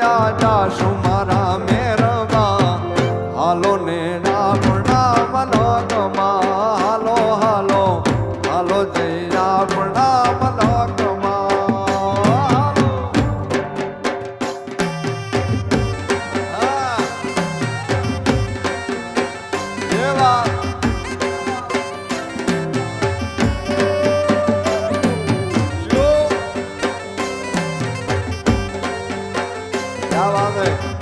રાજા સુમારા મેરવા હાલો ને રામ નામ લોકમાં હાલો હાલો હાલો જય રામ નામ લોકમાં એવા क्या बात है।